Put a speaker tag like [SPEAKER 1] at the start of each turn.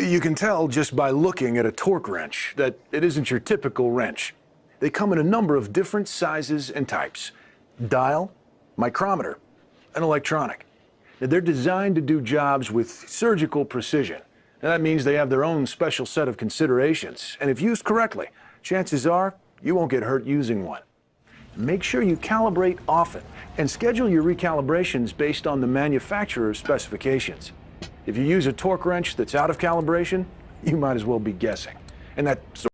[SPEAKER 1] You can tell just by looking at a torque wrench that it isn't your typical wrench. They come in a number of different sizes and types. Dial, micrometer, and electronic. Now, they're designed to do jobs with surgical precision. And that means they have their own special set of considerations. And if used correctly, chances are you won't get hurt using one. Make sure you calibrate often and schedule your recalibrations based on the manufacturer's specifications. If you use a torque wrench that's out of calibration, you might as well be guessing. And that's